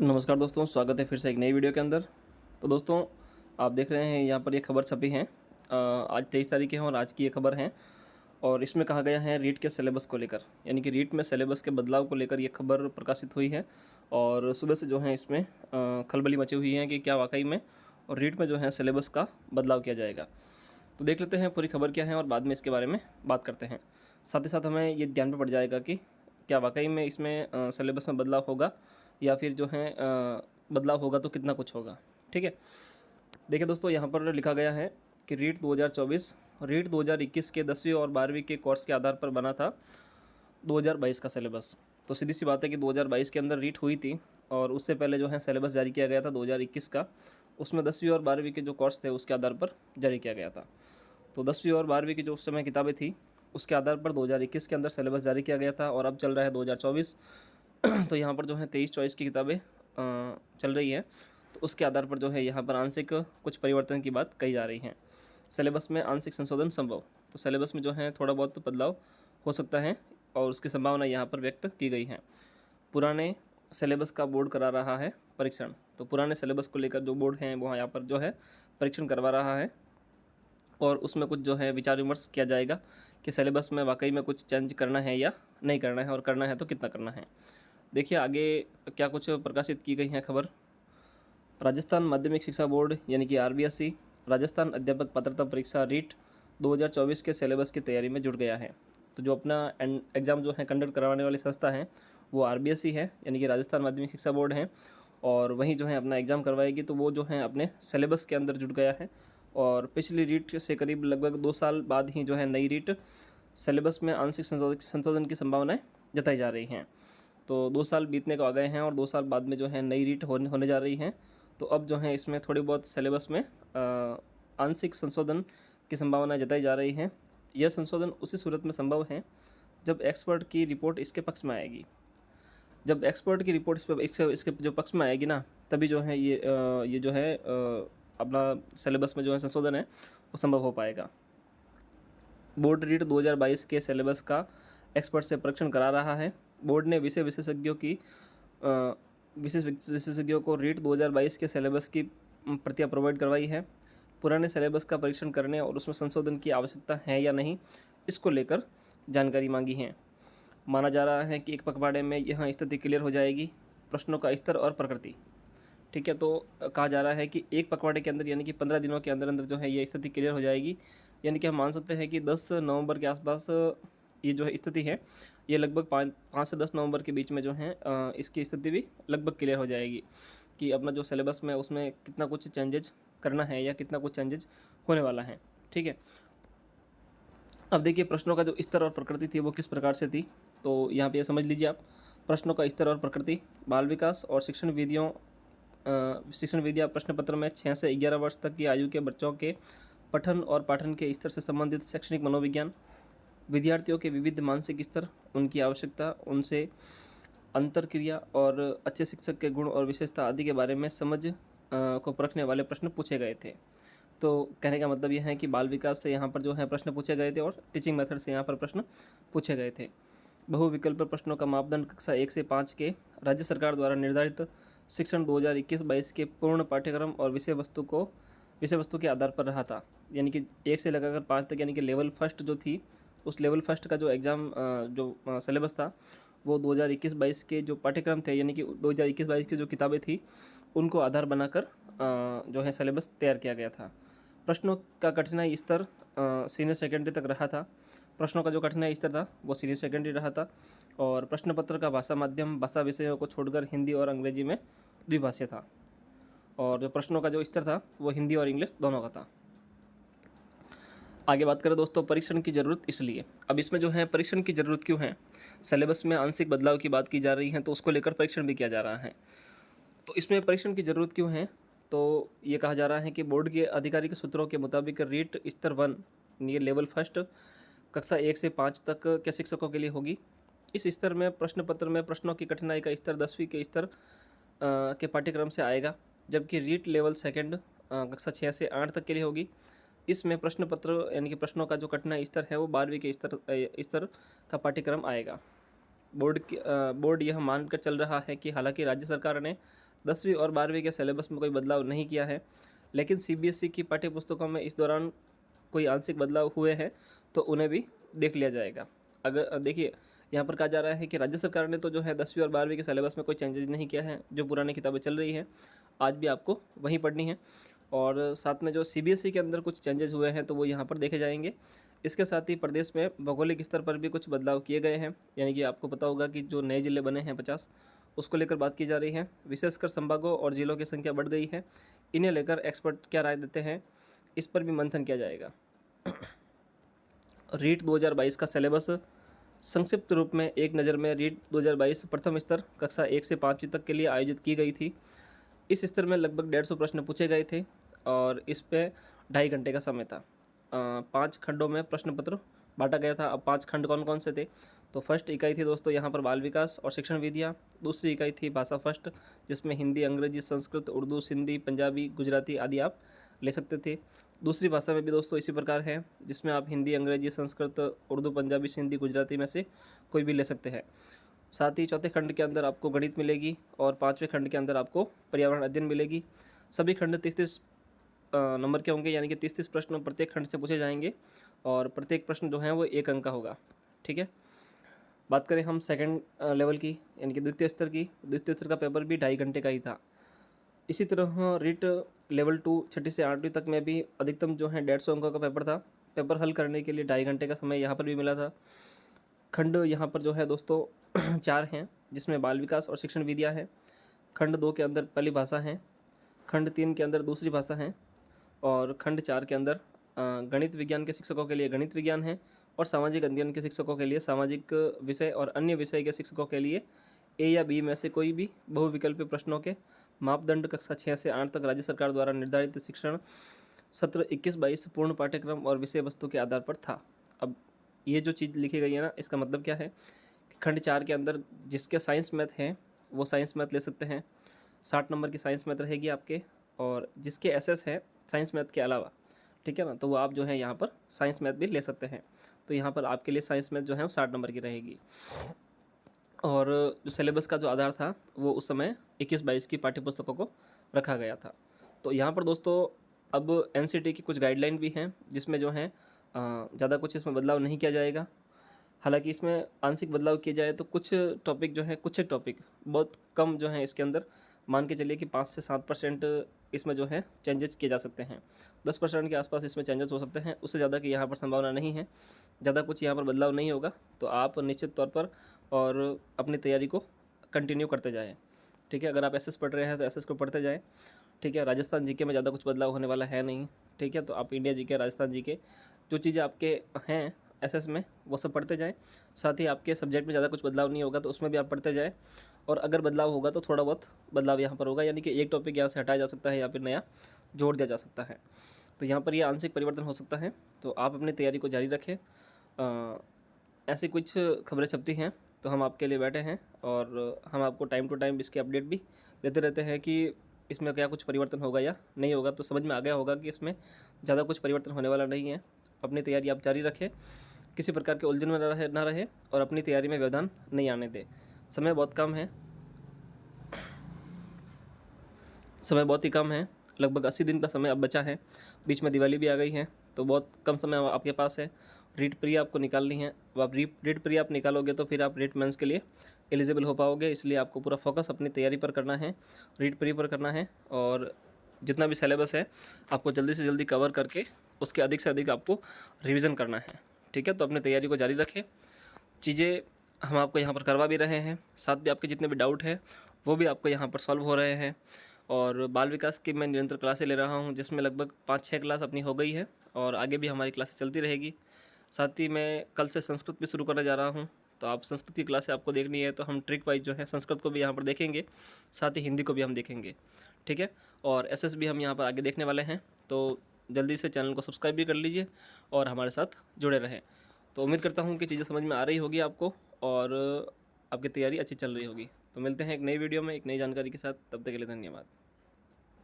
नमस्कार दोस्तों, स्वागत है फिर से एक नई वीडियो के अंदर। तो दोस्तों, आप देख रहे हैं यहाँ पर ये खबर छपी है। आज 23 तारीख है और आज की ये खबर है और इसमें कहा गया है रीट के सिलेबस को लेकर, यानी कि रीट में सिलेबस के बदलाव को लेकर ये खबर प्रकाशित हुई है। और सुबह से जो है इसमें खलबली मची हुई है कि क्या वाकई में और रीट में जो है सिलेबस का बदलाव किया जाएगा। तो देख लेते हैं पूरी खबर क्या है और बाद में इसके बारे में बात करते हैं। साथ ही साथ हमें ये ध्यान में पड़ जाएगा कि क्या वाकई में इसमें सिलेबस में बदलाव होगा या फिर जो है बदलाव होगा तो कितना कुछ होगा। ठीक है, देखिए दोस्तों, यहाँ पर लिखा गया है कि रीट 2021 के 10वीं और 12वीं के कोर्स के आधार पर बना था 2022 का सिलेबस। तो सीधी सी बात है कि 2022 के अंदर रीट हुई थी और उससे पहले जो है सिलेबस जारी किया गया था 2021 का। उसमें 10वीं और 12वीं के जो कोर्स थे उसके आधार पर जारी किया गया था। तो 10वीं और 12वीं की जो उस समय किताबें थी उसके आधार पर 2021 के अंदर सिलेबस जारी किया गया था और अब चल रहा है 2024। तो यहाँ पर जो है 23-24 की किताबें चल रही हैं। तो उसके आधार पर जो है यहाँ पर आंशिक कुछ परिवर्तन की बात कही जा रही है। सिलेबस में आंशिक संशोधन संभव, तो सिलेबस में जो है थोड़ा बहुत बदलाव हो सकता है और उसकी संभावना यहाँ पर व्यक्त की गई है। पुराने सिलेबस का बोर्ड करा रहा है परीक्षण। तो पुराने सिलेबस को लेकर जो बोर्ड है वो यहाँ पर जो है परीक्षण करवा रहा है और उसमें कुछ जो है विचार विमर्श किया जाएगा कि सिलेबस में वाकई में कुछ चेंज करना है या नहीं करना है और करना है तो कितना करना है। देखिए आगे क्या कुछ प्रकाशित की गई है खबर। राजस्थान माध्यमिक शिक्षा बोर्ड यानी कि आरबीएसई राजस्थान अध्यापक पात्रता परीक्षा रीट 2024 के सिलेबस की तैयारी में जुट गया है। तो जो अपना एग्ज़ाम जो है कंडक्ट करवाने वाली संस्था है वो आरबीएसई है, यानी कि राजस्थान माध्यमिक शिक्षा बोर्ड है, और वहीं जो है अपना एग्ज़ाम करवाएगी। तो वो जो है अपने सिलेबस के अंदर जुट गया है और पिछली रीट से करीब लगभग 2 साल बाद ही जो है नई रीट सिलेबस में आंशिक संशोधन की संभावनाएँ जताई जा रही हैं। तो 2 साल बीतने को आ गए हैं और 2 साल बाद में जो है नई रीट होने जा रही हैं। तो अब जो है इसमें थोड़ी बहुत सिलेबस में आंशिक संशोधन की संभावना जताई जा रही है। यह संशोधन उसी सूरत में संभव है जब एक्सपर्ट की रिपोर्ट इसके पक्ष में आएगी। जब एक्सपर्ट की रिपोर्ट इसके जो पक्ष में आएगी ना, तभी जो है ये जो है अपना सिलेबस में जो है संशोधन है वो संभव हो पाएगा। बोर्ड रीट 2022 के सिलेबस का एक्सपर्ट से परीक्षण करा रहा है। बोर्ड ने विशेषज्ञों को रीट 2022 के सिलेबस की प्रतियां प्रोवाइड करवाई है। पुराने सिलेबस का परीक्षण करने और उसमें संशोधन की आवश्यकता है या नहीं, इसको लेकर जानकारी मांगी है। माना जा रहा है कि एक पखवाड़े में यह स्थिति क्लियर हो जाएगी। प्रश्नों का स्तर और प्रकृति, ठीक है, तो कहा जा रहा है कि एक पखवाड़े के अंदर यानी कि 15 दिनों के अंदर अंदर जो है ये स्थिति क्लियर हो जाएगी। यानी कि हम मान सकते हैं कि 10 नवंबर के आसपास ये जो है स्थिति है ये लगभग 5 से 10 नवंबर के बीच में जो है इसकी स्थिति भी लगभग क्लियर हो जाएगी कि अपना जो सिलेबस में उसमें कितना कुछ चेंजेज करना है या कितना कुछ चेंजेज होने वाला है। ठीक है, अब देखिए प्रश्नों का जो स्तर और प्रकृति थी वो किस प्रकार से थी। तो यहाँ पे समझ लीजिए आप, प्रश्नों का स्तर और प्रकृति। बाल विकास और शिक्षण विधियाँ प्रश्न पत्र में 6 से 11 वर्ष तक की आयु के बच्चों के पठन और पाठन के स्तर से संबंधित शैक्षणिक मनोविज्ञान, विद्यार्थियों के विविध मानसिक स्तर, उनकी आवश्यकता, उनसे अंतरक्रिया और अच्छे शिक्षक के गुण और विशेषता आदि के बारे में समझ को परखने वाले प्रश्न पूछे गए थे। तो कहने का मतलब यह है कि बाल विकास से यहाँ पर जो है प्रश्न पूछे गए थे और टीचिंग मेथड से यहाँ पर प्रश्न पूछे गए थे। बहुविकल्प प्रश्नों का मापदंड कक्षा 1 से 5 के राज्य सरकार द्वारा निर्धारित शिक्षण 2021-22 के पूर्ण पाठ्यक्रम और विषय वस्तु के आधार पर रहा था। यानी कि 1 से लगाकर 5 तक, यानी कि लेवल फर्स्ट जो थी, उस लेवल फर्स्ट का जो एग्ज़ाम जो सिलेबस था वो 2021-22 के जो पाठ्यक्रम थे, यानी कि 2021-22 की जो किताबें थी उनको आधार बनाकर जो है सिलेबस तैयार किया गया था। प्रश्नों का कठिनाई स्तर सीनियर सेकेंडरी तक रहा था। प्रश्नों का जो कठिनाई स्तर था वो सीनियर सेकेंडरी रहा था और प्रश्न पत्र का भाषा माध्यम भाषा विषयों को छोड़कर हिंदी और अंग्रेजी में द्विभाषीय था और जो प्रश्नों का जो स्तर था वो हिंदी और इंग्लिश दोनों का था। आगे बात करें दोस्तों परीक्षण की ज़रूरत, इसलिए अब इसमें जो है परीक्षण की ज़रूरत क्यों है। सिलेबस में आंशिक बदलाव की बात की जा रही है तो उसको लेकर परीक्षण भी किया जा रहा है। तो इसमें परीक्षण की ज़रूरत क्यों है, तो ये कहा जा रहा है कि बोर्ड के आधिकारिक सूत्रों के मुताबिक रीट स्तर 1 ये लेवल फर्स्ट कक्षा 1 से 5 तक के शिक्षकों के लिए होगी। इस स्तर में प्रश्न पत्र में प्रश्नों की कठिनाई का स्तर 10वीं के स्तर के पाठ्यक्रम से आएगा, जबकि रीट लेवल सेकंड कक्षा 6 से 8 तक के लिए होगी। इसमें प्रश्न पत्र यानी कि प्रश्नों का जो कठिनाई स्तर है वो 12वीं के स्तर का पाठ्यक्रम आएगा। बोर्ड यह मानकर चल रहा है कि हालांकि राज्य सरकार ने 10वीं और 12वीं के सिलेबस में कोई बदलाव नहीं किया है, लेकिन सीबीएसई की पाठ्य पुस्तकों में इस दौरान कोई आंशिक बदलाव हुए हैं तो उन्हें भी देख लिया जाएगा। अगर देखिए, यहाँ पर कहा जा रहा है कि राज्य सरकार ने तो जो है 10वीं और 12वीं के सिलेबस में कोई चेंजेस नहीं किया है। जो पुरानी किताबें चल रही हैं आज भी आपको वहीं पढ़नी है, और साथ में जो सीबीएसई के अंदर कुछ चेंजेस हुए हैं तो वो यहाँ पर देखे जाएंगे। इसके साथ ही प्रदेश में भौगोलिक स्तर पर भी कुछ बदलाव किए गए हैं, यानी कि आपको पता होगा कि जो नए ज़िले बने हैं 50, उसको लेकर बात की जा रही है। विशेषकर संभागों और जिलों की संख्या बढ़ गई है। इन्हें लेकर एक्सपर्ट क्या राय देते हैं, इस पर भी मंथन किया जाएगा। रीट 2022 का सिलेबस संक्षिप्त रूप में एक नज़र में। रीट 2022 प्रथम स्तर कक्षा 1 से 5वीं तक के लिए आयोजित की गई थी। इस स्तर में लगभग 150 प्रश्न पूछे गए थे और इस पे 2.5 घंटे का समय था। 5 खंडों में प्रश्न पत्र बांटा गया था। अब 5 खंड कौन कौन से थे, तो फर्स्ट इकाई थी दोस्तों यहाँ पर बाल विकास और शिक्षण विधियाँ। दूसरी इकाई थी भाषा फर्स्ट, जिसमें हिंदी, अंग्रेजी, संस्कृत, उर्दू, सिंधी, पंजाबी, गुजराती आदि आप ले सकते थे। दूसरी भाषा में भी दोस्तों इसी प्रकार है, जिसमें आप हिंदी, अंग्रेजी, संस्कृत, उर्दू, पंजाबी, सिंधी, गुजराती में से कोई भी ले सकते हैं। साथ ही चौथे खंड के अंदर आपको गणित मिलेगी और 5वें खंड के अंदर आपको पर्यावरण अध्ययन मिलेगी। सभी खंड 30-30 नंबर के होंगे, यानी कि 30-30 प्रश्न प्रत्येक खंड से पूछे जाएंगे और प्रत्येक प्रश्न जो है वो 1 अंक का होगा। ठीक है, बात करें हम सेकंड लेवल की, यानी कि द्वितीय स्तर की। द्वितीय स्तर का पेपर भी 2.5 घंटे का ही था। इसी तरह रीट लेवल 2 6ठी से 8वीं तक में भी अधिकतम जो है 150 अंकों का पेपर था। पेपर हल करने के लिए 2.5 घंटे का समय यहाँ पर भी मिला था। खंड यहाँ पर जो है दोस्तों 4 हैं, जिसमें बाल विकास और शिक्षण विधियाँ हैं। खंड 2 के अंदर पहली भाषा है, खंड 3 के अंदर दूसरी भाषा है और खंड 4 के अंदर गणित विज्ञान के शिक्षकों के लिए गणित विज्ञान है और सामाजिक अध्ययन के शिक्षकों के लिए सामाजिक विषय और अन्य विषय के शिक्षकों के लिए ए या बी में से कोई भी बहुविकल्पीय प्रश्नों के मापदंड कक्षा 6 से 8 तक राज्य सरकार द्वारा निर्धारित शिक्षण सत्र 21-22 पूर्ण पाठ्यक्रम और विषय वस्तु के आधार पर था। अब ये जो चीज़ लिखी गई है ना, इसका मतलब क्या है कि खंड 4 के अंदर जिसके साइंस मैथ है वो साइंस मैथ ले सकते हैं। 60 नंबर की साइंस मैथ रहेगी आपके, और जिसके एसएस है साइंस मैथ के अलावा, ठीक है ना, तो वो आप जो है यहाँ पर साइंस मैथ भी ले सकते हैं। तो यहाँ पर आपके लिए साइंस मैथ जो है वो 60 नंबर की रहेगी। और जो सिलेबस का जो आधार था वो उस समय 21-22 की पाठ्य पुस्तकों को रखा गया था। तो यहाँ पर दोस्तों अब एनसीटी की कुछ गाइडलाइन भी हैं, जिसमें जो है ज़्यादा कुछ इसमें बदलाव नहीं किया जाएगा। हालांकि इसमें आंशिक बदलाव किए जाए तो कुछ टॉपिक जो है, कुछ एक टॉपिक बहुत कम जो है इसके अंदर, मान के चलिए कि 5 से 7% इसमें जो है चेंजेस किए जा सकते हैं। 10% के आसपास इसमें चेंजेस हो सकते हैं, उससे ज़्यादा की यहाँ पर संभावना नहीं है। ज़्यादा कुछ यहाँ पर बदलाव नहीं होगा, तो आप निश्चित तौर पर और अपनी तैयारी को कंटिन्यू करते जाएँ। ठीक है, अगर आप एसएस पढ़ रहे हैं तो एसएस को पढ़ते जाएँ। ठीक है, राजस्थान जीके में ज़्यादा कुछ बदलाव होने वाला है नहीं। ठीक है, तो आप इंडिया जीके, राजस्थान जीके, जो चीज़ें आपके हैं एसएस में वो सब पढ़ते जाएँ। साथ ही आपके सब्जेक्ट में ज़्यादा कुछ बदलाव नहीं होगा तो उसमें भी आप पढ़ते जाएँ, और अगर बदलाव होगा तो थोड़ा बहुत बदलाव यहाँ पर होगा, यानी कि एक टॉपिक यहाँ से हटाया जा सकता है या फिर नया जोड़ दिया जा सकता है। तो यहाँ पर ये आंशिक परिवर्तन हो सकता है, तो आप अपनी तैयारी को जारी रखें। ऐसी कुछ खबरें छपती हैं तो हम आपके लिए बैठे हैं, और हम आपको टाइम टू टाइम इसके अपडेट भी देते रहते हैं कि इसमें क्या कुछ परिवर्तन होगा या नहीं होगा। तो समझ में आ गया होगा कि इसमें ज़्यादा कुछ परिवर्तन होने वाला नहीं है। अपनी तैयारी आप जारी रखें, किसी प्रकार के उलझन में ना रहे और अपनी तैयारी में व्यवधान नहीं आने दें। समय बहुत कम है, समय बहुत ही कम है, लगभग 80 दिन का समय अब बचा है। बीच में दिवाली भी आ गई है, तो बहुत कम समय आपके पास है। रीट प्री आपको निकालनी है। अब आप रीट प्री आप निकालोगे तो फिर आप रीट मेंस के लिए एलिजिबल हो पाओगे। इसलिए आपको पूरा फोकस अपनी तैयारी पर करना है, रीट प्री पर करना है, और जितना भी सिलेबस है आपको जल्दी से जल्दी कवर करके उसके अधिक से अधिक आपको रिवीजन करना है। ठीक है, तो अपनी तैयारी को जारी रखें। चीज़ें हम आपको यहाँ पर करवा भी रहे हैं, साथ भी आपके जितने भी डाउट हैं वो भी आपको यहाँ पर सॉल्व हो रहे हैं। और बाल विकास की मैं निरंतर क्लासें ले रहा हूँ, जिसमें लगभग 5-6 क्लास अपनी हो गई है और आगे भी हमारी क्लासें चलती रहेगी। साथ ही मैं कल से संस्कृत भी शुरू करने जा रहा हूँ, तो आप संस्कृत की क्लासें आपको देखनी है तो हम ट्रिक वाइज जो है संस्कृत को भी यहाँ पर देखेंगे, साथ ही हिंदी को भी हम देखेंगे। ठीक है, और एसएस भी हम यहाँ पर आगे देखने वाले हैं, तो जल्दी से चैनल को सब्सक्राइब भी कर लीजिए और हमारे साथ जुड़े रहें। तो उम्मीद करता हूँ कि चीज़ें समझ में आ रही होगी आपको और आपकी तैयारी अच्छी चल रही होगी। तो मिलते हैं एक नई वीडियो में एक नई जानकारी के साथ, तब तक के लिए धन्यवाद।